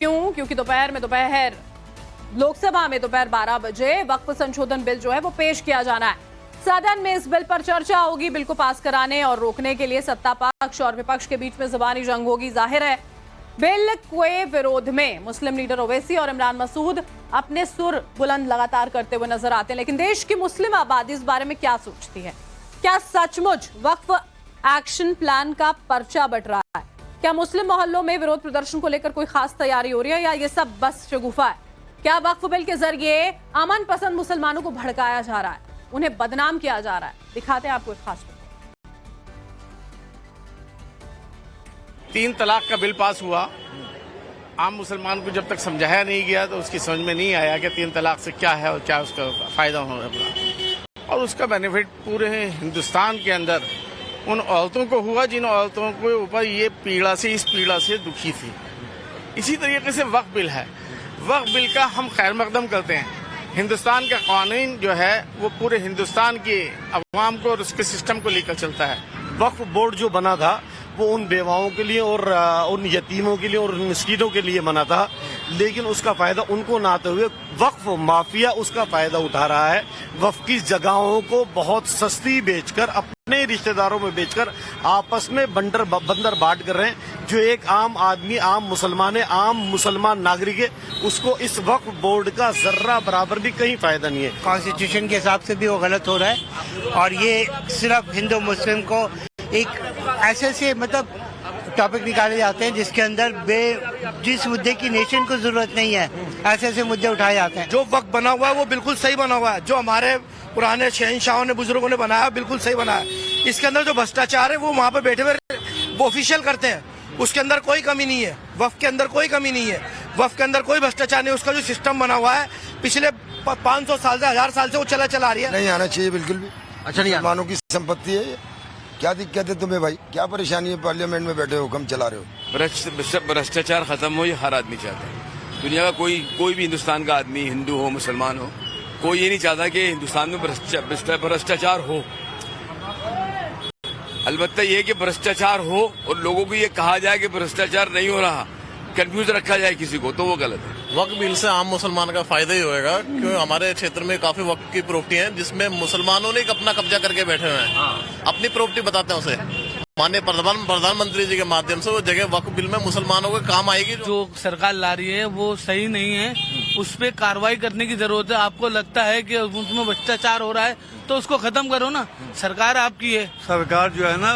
क्यों? क्योंकि दोपहर लोकसभा में दोपहर 12 बजे वक्फ संशोधन बिल जो है वो पेश किया जाना है। सदन में इस बिल पर चर्चा होगी। बिल को पास कराने और रोकने के लिए सत्ता पक्ष और विपक्ष के बीच में ज़बानी जंग होगी। जाहिर है बिल के विरोध में मुस्लिम लीडर ओवैसी और इमरान मसूद अपने सुर बुलंद लगातार करते हुए नजर आते हैं। लेकिन देश की मुस्लिम आबादी इस बारे में क्या सोचती है? क्या सचमुच वक्फ एक्शन प्लान का पर्चा बट रहा है? क्या मुस्लिम मोहल्लों में विरोध प्रदर्शन को लेकर कोई खास तैयारी हो रही है या ये सब बस शगुफा है? क्या वक्फ बिल के जरिए अमन पसंद मुसलमानों को भड़काया जा रहा है, उन्हें बदनाम किया जा रहा है? दिखाते हैं आपको एक खास फिल्म। 3 तलाक का बिल पास हुआ। आम मुसलमान को जब तक समझाया नहीं गया तो उसकी समझ में नहीं आया कि 3 तलाक से क्या है और क्या उसका फायदा होगा। और उसका बेनिफिट पूरे हिंदुस्तान के अंदर उन औरतों को हुआ जिन औरतों के ऊपर ये इस पीड़ा से दुखी थी। इसी तरीके से वक्फ बिल है। वक्फ बिल का हम खैर मकदम करते हैं। हिंदुस्तान का कानून जो है वो पूरे हिंदुस्तान के अवाम को और उसके सिस्टम को लेकर चलता है। वक्फ बोर्ड जो बना था वो उन बेवाओं के लिए और उन यतीमों के लिए और उन मिस्कीनों के लिए बना था, लेकिन उसका फायदा उनको ना आते हुए वक्फ माफिया उसका फायदा उठा रहा है। वक्फ की जगहों को बहुत सस्ती बेचकर अपने रिश्तेदारों में बेचकर आपस में बंदर बांट कर रहे हैं। जो एक आम आदमी, आम मुसलमान नागरिक है, उसको इस वक्फ बोर्ड का जर्रा बराबर भी कहीं फायदा नहीं है। कॉन्स्टिट्यूशन के हिसाब से भी वो गलत हो रहा है और ये सिर्फ हिंदू मुस्लिम को एक ऐसे मतलब टॉपिक निकाले जाते हैं जिसके अंदर जिस मुद्दे की नेशन को जरूरत नहीं है, ऐसे मुद्दे उठाए जाते हैं। जो वक्त बना हुआ है वो बिल्कुल सही बना हुआ है। जो हमारे पुराने शहंशाहों ने, बुजुर्गों ने बनाया बिल्कुल सही बनाया। इसके अंदर जो भ्रष्टाचार है वो वहाँ पे बैठे हुए वो ऑफिशियल करते हैं, उसके अंदर कोई कमी नहीं है। वक्फ के अंदर कोई कमी नहीं है, वक्फ के अंदर कोई भ्रष्टाचार नहीं। उसका जो सिस्टम बना हुआ है पिछले 500 साल से 1000 साल से वो चला आ रही है। नहीं आना चाहिए बिल्कुल भी। अच्छा, नहीं मुसलमानों की संपत्ति है। क्या दिक्कत है तुम्हें भाई? क्या परेशानी है? पार्लियामेंट में बैठे हो, हुक्म चला रहे हो। भ्रष्टाचार खत्म हो, ये हर आदमी चाहता है। दुनिया का कोई भी हिंदुस्तान का आदमी, हिंदू हो मुसलमान हो, कोई ये नहीं चाहता कि हिंदुस्तान में भ्रष्टाचार हो। अलबत्ता ये कि भ्रष्टाचार हो और लोगों को ये कहा जाए कि भ्रष्टाचार नहीं हो रहा, कंफ्यूज रखा जाए किसी को, तो वो गलत है। वक्फ बिल से आम मुसलमान का फायदा ही होएगा, क्योंकि हमारे क्षेत्र में काफी वक्फ की प्रॉपर्टी है जिसमें मुसलमानों ने अपना कब्जा करके बैठे हुए हैं। अपनी प्रॉपर्टी बताते हैं उसे। माननीय प्रधानमंत्री जी के माध्यम से वो जगह वक्फ बिल में मुसलमानों के काम आएगी। जो सरकार ला रही है वो सही नहीं है, उस पर कार्रवाई करने की जरूरत है। आपको लगता है कि उसमें भ्रष्टाचार हो रहा है तो उसको खत्म करो ना, सरकार आपकी है। सरकार जो है ना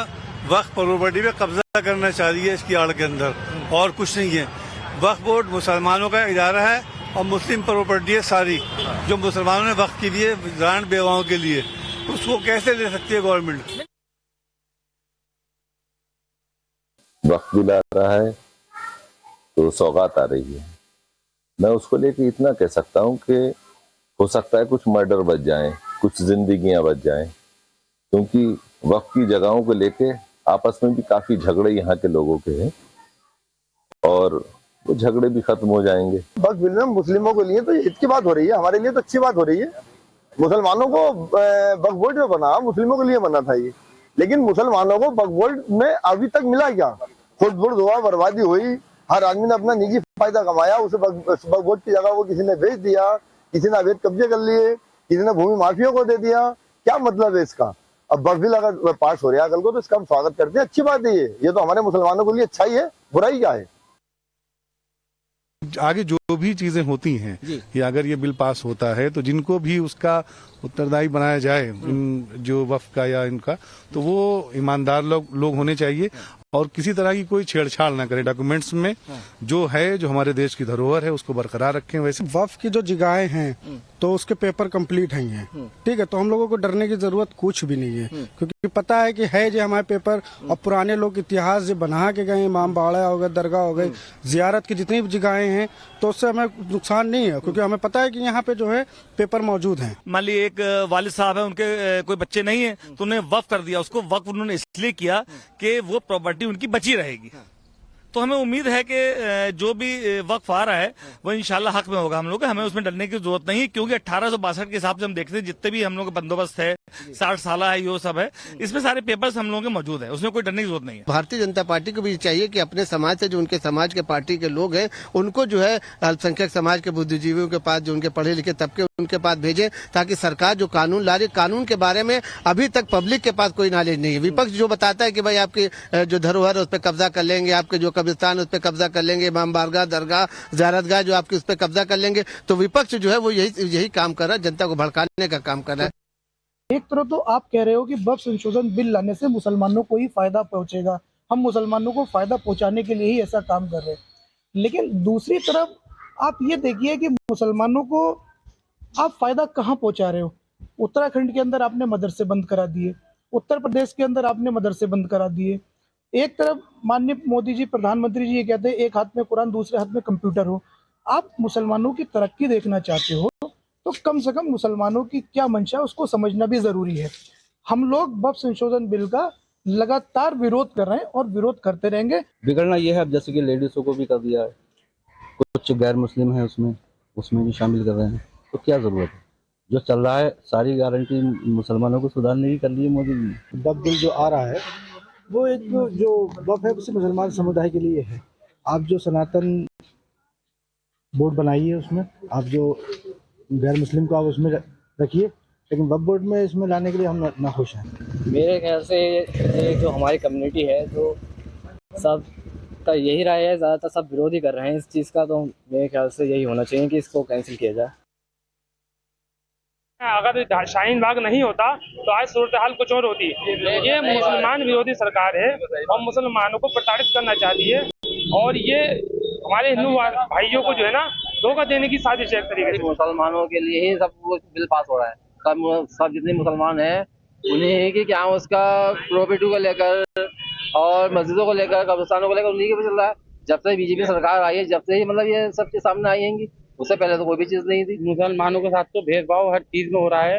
वक्फ प्रॉपर्टी पे कब्जा करना चाह रही है इसकी आड़ के अंदर, और कुछ नहीं है। वक्फ बोर्ड मुसलमानों का इदारा है और मुस्लिम प्रॉपर्टी है सारी, जो मुसलमानों ने वक्फ के लिए, जान बेवाओं के लिए, उसको कैसे ले सकती है गवर्नमेंट? वक्त बिल आ रहा है तो सौगात आ रही है। मैं उसको लेके इतना कह सकता हूँ कि हो सकता है कुछ मर्डर बच जाएं, कुछ जिंदगियां बच जाएं, क्योंकि वक्त की जगहों को लेके आपस में भी काफी झगड़े यहाँ के लोगों के हैं और वो झगड़े भी खत्म हो जाएंगे। वक्फ बिल में मुस्लिमों के लिए तो हित की बात हो रही है, हमारे लिए तो अच्छी बात हो रही है। मुसलमानों को वक्फ बोर्ड में बना, मुस्लिमों के लिए बना था ये, लेकिन मुसलमानों को वक्फ बोर्ड में अभी तक मिला क्या? खुद बुर्द हुआ, बर्बादी हुई, हर आदमी ने अपना निजी फायदा कमाया, उसे वक्फ बोर्ड की जगह वो किसी ने बेच दिया, किसी ने अवैध कब्जे कर लिए, किसी ने भूमि माफिया को दे दिया। क्या मतलब है इसका? अब वक्फ बिल अगर पास हो रहा है कल को तो इसका हम स्वागत करते हैं, अच्छी बात है। ये तो हमारे मुसलमानों के लिए अच्छा ही है, बुराई क्या है? आगे जो भी चीजें होती हैं, या अगर ये बिल पास होता है तो जिनको भी उसका उत्तरदायी बनाया जाए, जो वक्फ का या इनका, तो वो ईमानदार लोग होने चाहिए और किसी तरह की कोई छेड़छाड़ ना करें। डॉक्यूमेंट्स में जो है, जो हमारे देश की धरोहर है, उसको बरकरार रखें। वैसे वक्फ की जो जगहें हैं तो उसके पेपर कंप्लीट हैं, ठीक है, तो हम लोगों को डरने की जरूरत कुछ भी नहीं है, क्योंकि पता है कि है जो हमारे पेपर और पुराने लोग इतिहास जो बना के गए, इमाम बाड़ा हो गए, दरगाह हो गए, जियारत की जितनी भी जगहें हैं, तो उससे हमें नुकसान नहीं है, क्योंकि हमें पता है कि यहाँ पे जो है पेपर मौजूद हैं। मान लीजिए एक वालिद साहब है, उनके कोई बच्चे नहीं है तो उन्हें वक्फ कर दिया। उसको वक्फ उन्होंने इसलिए किया कि वो प्रॉपर्टी उनकी बची रहेगी। तो हमें उम्मीद है कि जो भी वक्फ आ रहा है वो इंशाल्लाह हक में होगा हम लोग के। हमें उसमें डरने की जरूरत नहीं, क्योंकि 1862 के हिसाब से हम देखते हैं जितने भी हम लोग का बंदोबस्त है, 60 साल है, ये सब है, इसमें सारे पेपर्स हम लोगों के मौजूद है, उसमें कोई डरने की जरूरत नहीं है। भारतीय जनता पार्टी को भी चाहिए कि अपने समाज से जो उनके समाज के पार्टी के लोग हैं उनको जो है अल्पसंख्यक समाज के बुद्धिजीवियों के पास, जो उनके पढ़े लिखे तबके उनके पास भेजें, ताकि सरकार जो कानून ला रही, कानून के बारे में अभी तक पब्लिक के पास कोई नॉलेज नहीं है। विपक्ष जो बताता है कि भाई आपकी जो धरोहर उस पर कब्जा कर लेंगे, आपके जो कब्रिस्तान उस पर कब्जा कर लेंगे, इमाम बारगाह, दरगाह, ज़ियारतगाह जो आपकी उस पर कब्जा कर लेंगे, तो विपक्ष जो है वो यही काम कर रहा है, जनता को भड़काने का काम कर रहा है। एक तरफ तो आप कह रहे हो कि वक्फ संशोधन बिल लाने से मुसलमानों को ही फायदा पहुंचेगा, हम मुसलमानों को फायदा पहुंचाने के लिए ही ऐसा काम कर रहे हैं, लेकिन दूसरी तरफ आप ये देखिए कि मुसलमानों को आप फायदा कहाँ पहुंचा रहे हो। उत्तराखंड के अंदर आपने मदरसे बंद करा दिए, उत्तर प्रदेश के अंदर आपने मदरसे बंद करा दिए। एक तरफ माननीय मोदी जी, प्रधानमंत्री जी ये कहते हैं एक हाथ में कुरान दूसरे हाथ में कंप्यूटर हो। आप मुसलमानों की तरक्की देखना चाहते हो तो कम से कम मुसलमानों की क्या मंशा है उसको समझना भी जरूरी है। हम लोग वक्फ संशोधन बिल का लगातार विरोध कर रहे हैं और विरोध करते रहेंगे। बिगड़ना ये है, अब जैसे कि लेडीजों को भी कर दिया है, कुछ गैर मुस्लिम है उसमें भी शामिल कर रहे हैं, तो क्या जरूरत है। जो चल रहा है सारी गारंटी मुसलमानों को सुधारने की कर ली है मोदी जी। वक्फ बिल जो आ रहा है वो एक जो वक्फ है उसे मुसलमान समुदाय के लिए है। आप जो सनातन बोर्ड बनाइए उसमें आप जो गैर मुस्लिम को आप उसमें रखिए, लेकिन वक्फ बोर्ड में इसमें लाने के लिए हम नाखुश हैं। मेरे ख्याल से ये जो हमारी कम्युनिटी है तो सब का यही राय है, ज़्यादातर सब विरोध ही कर रहे हैं इस चीज़ का, तो मेरे ख्याल से यही होना चाहिए कि इसको कैंसिल किया जाए। अगर शाहीन बाग नहीं होता तो आज सूरत हाल कुछ और होती। ये मुसलमान विरोधी सरकार है और मुसलमानों को प्रताड़ित करना चाहती है, और ये हमारे हिंदू भाइयों को जो है ना धोखा देने की साजिश है एक तरीके से। मुसलमानों के लिए ही सब बिल पास हो रहा है, सब जितने मुसलमान हैं उन्हीं की क्या उसका प्रॉपर्टी को लेकर और मस्जिदों को लेकर, कब्रिस्तानों को लेकर उन्हीं के भी चल रहा है। जब से बीजेपी सरकार आई है, जब से ही मतलब ये सब चीज सामने आई है, उससे पहले तो कोई भी चीज नहीं थी। मुसलमानों के साथ तो भेदभाव हर चीज में हो रहा है,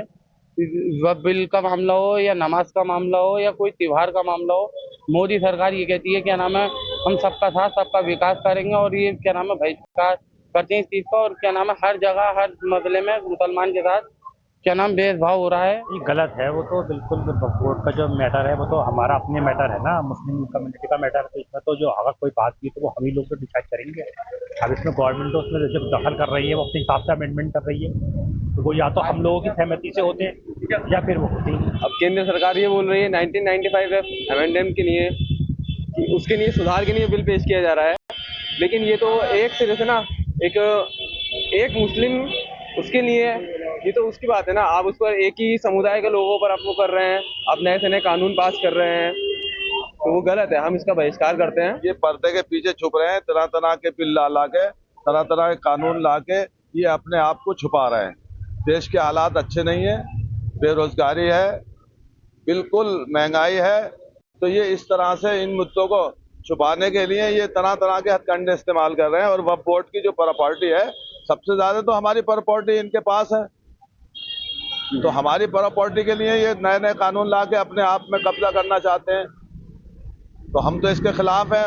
वक्फ बिल का मामला हो या नमाज का मामला हो या कोई त्योहार का मामला हो। मोदी सरकार ये कहती है क्या नाम है हम सबका साथ सबका विकास करेंगे, और ये क्या नाम है बहिष्कार करते हैं इस चीज का, और क्या नाम है हर जगह हर मसले में मुसलमान के साथ क्या नाम भेदभाव हो रहा है। ये गलत है, वो तो बिल्कुल वक्फ बोर्ड का जो मैटर है वो तो हमारा अपने मैटर है ना, मुस्लिम कम्युनिटी का मैटर है, तो इसमें तो जो अगर कोई बात की तो वो हम ही लोग तो डिसाइड करेंगे। अब इसमें गवर्नमेंट तो उसमें जब दखल कर रही है, वो अपने हिसाब से अमेंडमेंट कर रही है, तो वो या तो हम लोगों की सहमति से होते हैं या फिर वो होते हैं। अब केंद्र सरकार ये बोल रही है 1995 अमेंडमेंट के लिए कि उसके लिए सुधार के लिए बिल पेश किया जा रहा है, लेकिन ये तो एक सिरे से ना एक मुस्लिम उसके लिए ये तो उसकी बात है ना, आप उस पर एक ही समुदाय के लोगों पर आप वो कर रहे हैं, आप नए से नए कानून पास कर रहे हैं, तो वो गलत है, हम इसका बहिष्कार करते हैं। ये पर्दे के पीछे छुप रहे हैं, तरह तरह के बिल ला के, तरह तरह के कानून ला के ये अपने आप को छुपा रहे हैं। देश के हालात अच्छे नहीं है, बेरोजगारी है, बिल्कुल महंगाई है, तो ये इस तरह से इन मुद्दों को छुपाने के लिए ये तरह तरह के हथकंडे इस्तेमाल कर रहे हैं। और वक्फ बोर्ड की जो प्रॉपर्टी है सबसे ज्यादा तो हमारी प्रॉपर्टी इनके पास है, तो हमारी प्रॉपर्टी के लिए ये नए नए कानून ला के अपने आप में कब्जा करना चाहते हैं, तो हम तो इसके खिलाफ हैं।